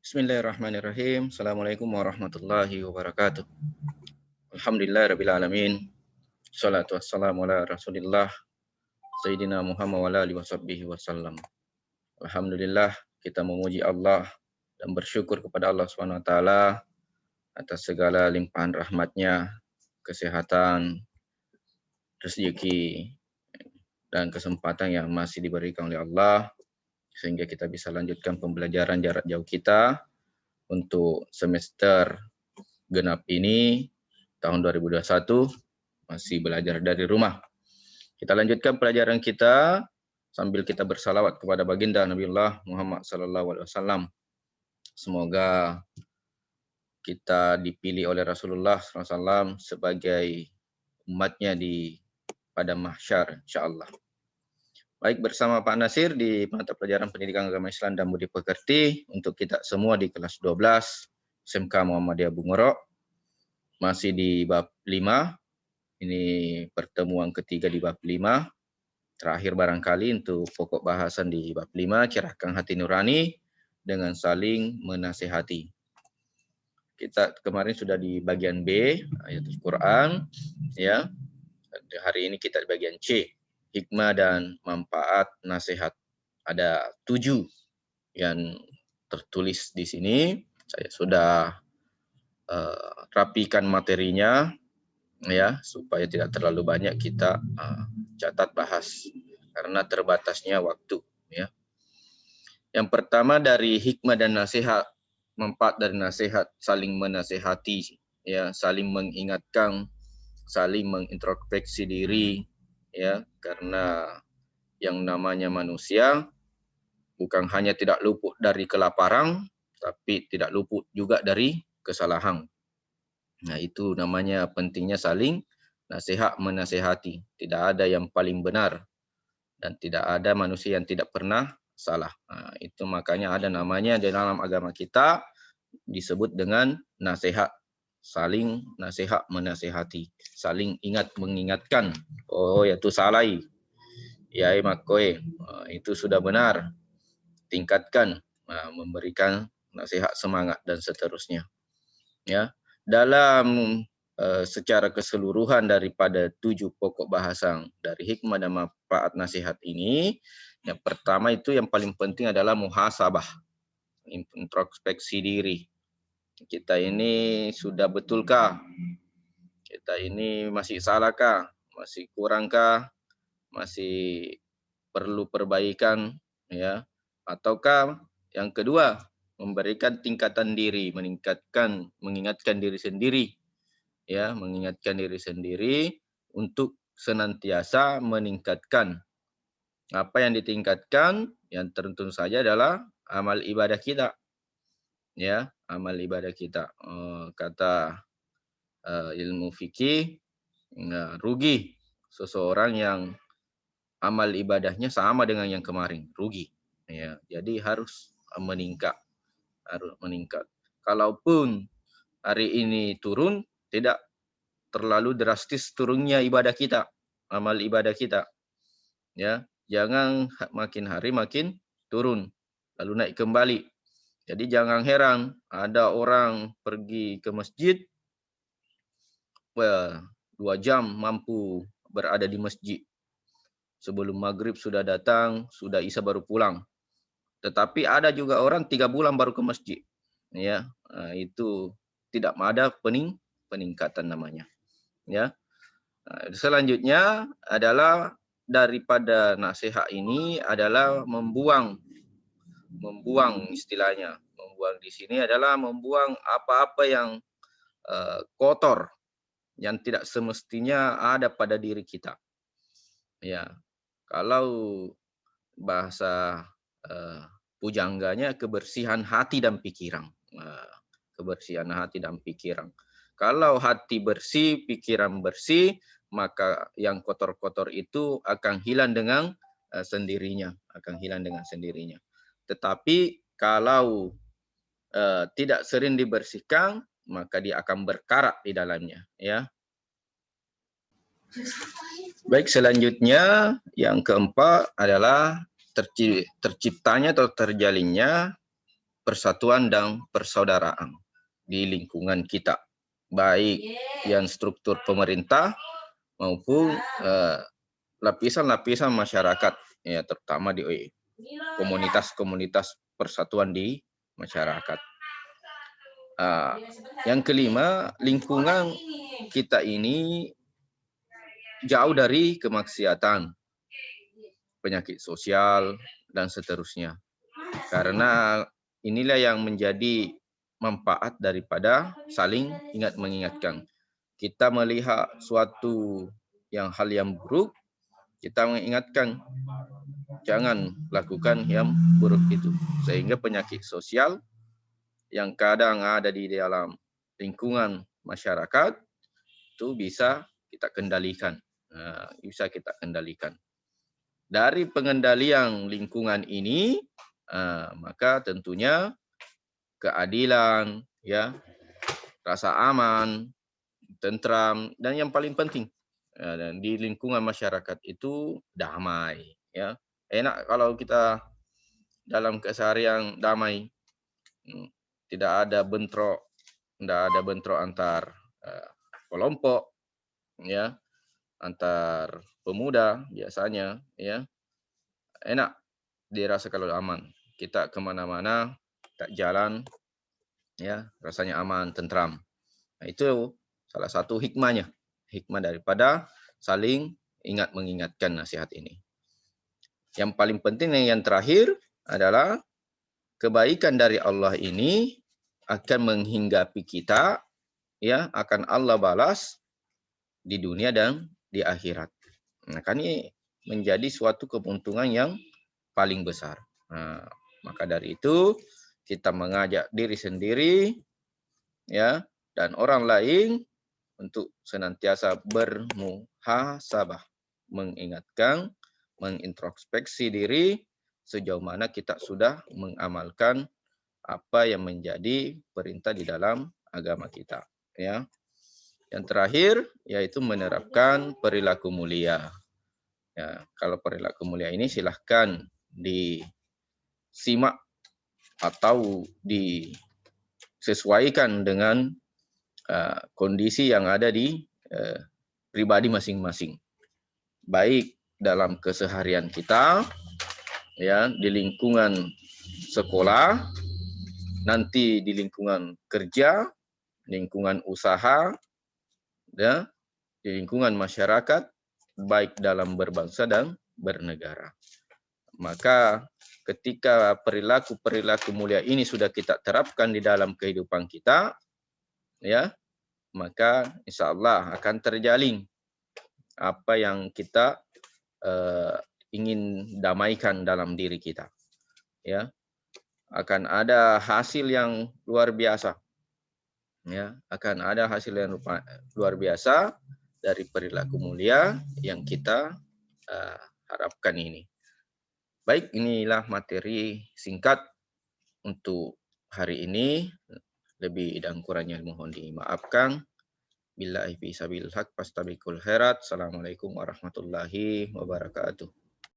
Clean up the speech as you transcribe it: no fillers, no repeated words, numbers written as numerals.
Bismillahirrahmanirrahim. Assalamualaikum warahmatullahi wabarakatuh. Alhamdulillahirrabbilalamin. Salatu wassalamu ala rasulillah. Sayyidina Muhammad wa ala alihi washabbihi wasallam. Alhamdulillah, kita memuji Allah dan bersyukur kepada Allah SWT atas segala limpahan rahmatnya, kesehatan, rezeki, dan kesempatan yang masih diberikan oleh Allah, sehingga kita bisa lanjutkan pembelajaran jarak jauh kita untuk semester genap ini, tahun 2021, masih belajar dari rumah. Kita lanjutkan pelajaran kita sambil kita bersalawat kepada baginda Nabiullah Muhammad SAW. Semoga kita dipilih oleh Rasulullah SAW sebagai umatnya pada mahsyar, insyaAllah. Baik, bersama Pak Nasir di mata pelajaran Pendidikan Agama Islam dan Budi Pekerti untuk kita semua di kelas 12 SMK Muhammadiyah Bungorok. Masih di bab 5. Ini pertemuan ketiga di bab 5. Terakhir barangkali untuk pokok bahasan di bab 5, cerahkan hati nurani dengan saling menasihati. Kita kemarin sudah di bagian B, ayat Al-Quran, ya. Hari ini kita di bagian C, hikmah dan manfaat nasihat. Ada 7 yang tertulis di sini. Saya sudah rapikan materinya, ya, supaya tidak terlalu banyak kita catat bahas karena terbatasnya waktu, ya. Yang pertama dari hikmah dan nasihat, manfaat dari nasihat, saling menasihati, ya, saling mengingatkan, saling mengintrospeksi diri, ya, karena yang namanya manusia bukan hanya tidak luput dari kelaparan, tapi tidak luput juga dari kesalahan. Nah, itu namanya pentingnya saling nasihat menasihati. Tidak ada yang paling benar dan tidak ada manusia yang tidak pernah salah. Nah, itu makanya ada namanya di dalam agama kita disebut dengan nasihat. Saling nasihat menasihati, saling ingat mengingatkan. Oh, ya tu salai. Ya makoe. Itu sudah benar. Tingkatkan, memberikan nasihat semangat dan seterusnya. Ya. Dalam secara keseluruhan daripada 7 pokok bahasan dari hikmah dan manfaat nasihat ini, yang pertama itu yang paling penting adalah muhasabah, introspeksi diri. Kita ini sudah betulkah? Kita ini masih salahkah? Masih kurangkah? Masih perlu perbaikan, ya? Ataukah yang kedua, memberikan tingkatan diri, mengingatkan diri sendiri, ya, mengingatkan diri sendiri untuk senantiasa meningkatkan. Apa yang ditingkatkan? Yang tentu saja adalah amal ibadah kita, ya, amal ibadah kita. Kata ilmu fikih, rugi seseorang yang amal ibadahnya sama dengan yang kemarin, rugi. Ya, jadi harus meningkat, Kalaupun hari ini turun, tidak terlalu drastis turunnya ibadah kita, amal ibadah kita. Ya, jangan makin hari makin turun, lalu naik kembali. Jadi jangan heran ada orang pergi ke masjid, 2 jam mampu berada di masjid. Sebelum maghrib sudah datang, sudah isya baru pulang. Tetapi ada juga orang 3 bulan baru ke masjid. Ya, itu tidak ada peningkatan namanya. Ya. Selanjutnya adalah daripada nasihat ini adalah membuang istilahnya. Membuang di sini adalah membuang apa-apa yang kotor yang tidak semestinya ada pada diri kita. Ya. Kalau bahasa pujangganya kebersihan hati dan pikiran. Kebersihan hati dan pikiran. Kalau hati bersih, pikiran bersih, maka yang kotor-kotor itu akan hilang dengan sendirinya, Tetapi kalau tidak sering dibersihkan, maka dia akan berkarat di dalamnya, ya. Baik, selanjutnya yang keempat adalah terciptanya atau terjalinnya persatuan dan persaudaraan di lingkungan kita, baik yang struktur pemerintah maupun lapisan-lapisan masyarakat, ya, terutama di komunitas-komunitas persatuan di masyarakat. Yang kelima, lingkungan kita ini jauh dari kemaksiatan, penyakit sosial, dan seterusnya. Karena inilah yang menjadi manfaat daripada saling ingat mengingatkan. Kita melihat suatu hal yang buruk, kita mengingatkan jangan lakukan yang buruk itu. Sehingga penyakit sosial yang kadang ada di dalam lingkungan masyarakat itu bisa kita kendalikan. Bisa kita kendalikan. Dari pengendalian lingkungan ini, maka tentunya keadilan, ya, rasa aman, tentram, dan yang paling penting di lingkungan masyarakat itu damai, ya. Enak kalau kita dalam keseharian damai, tidak ada bentrok, antar kelompok, ya, antar pemuda biasanya, ya. Enak dirasa kalau aman. Kita kemana-mana, tak jalan, ya, rasanya aman, tentram. Nah, itu salah satu hikmahnya, hikmah daripada saling ingat mengingatkan nasihat ini. Yang paling penting yang terakhir adalah kebaikan dari Allah ini akan menghinggapi kita, ya, akan Allah balas di dunia dan di akhirat. Nah, kan ini menjadi suatu keuntungan yang paling besar. Nah, maka dari itu kita mengajak diri sendiri, ya, dan orang lain untuk senantiasa bermuhasabah, mengingatkan, mengintrospeksi diri sejauh mana kita sudah mengamalkan apa yang menjadi perintah di dalam agama kita, ya. Yang terakhir yaitu menerapkan perilaku mulia. Ya, kalau perilaku mulia ini silahkan disimak atau disesuaikan dengan kondisi yang ada di pribadi masing-masing. Baik dalam keseharian kita, ya, di lingkungan sekolah, nanti di lingkungan kerja, lingkungan usaha, ya, di lingkungan masyarakat, baik dalam berbangsa dan bernegara. Maka ketika perilaku mulia ini sudah kita terapkan di dalam kehidupan kita, ya, maka insya Allah akan terjalin apa yang kita ingin damaikan dalam diri kita, ya. Akan ada hasil yang luar biasa, ya, akan ada hasil yang luar biasa dari perilaku mulia yang kita harapkan ini. Baik, inilah materi singkat untuk hari ini. Lebih dan kurangnya mohon dimaafkan. Billahi fi sabilil haq fastabiqul khairat. Assalamualaikum warahmatullahi wabarakatuh.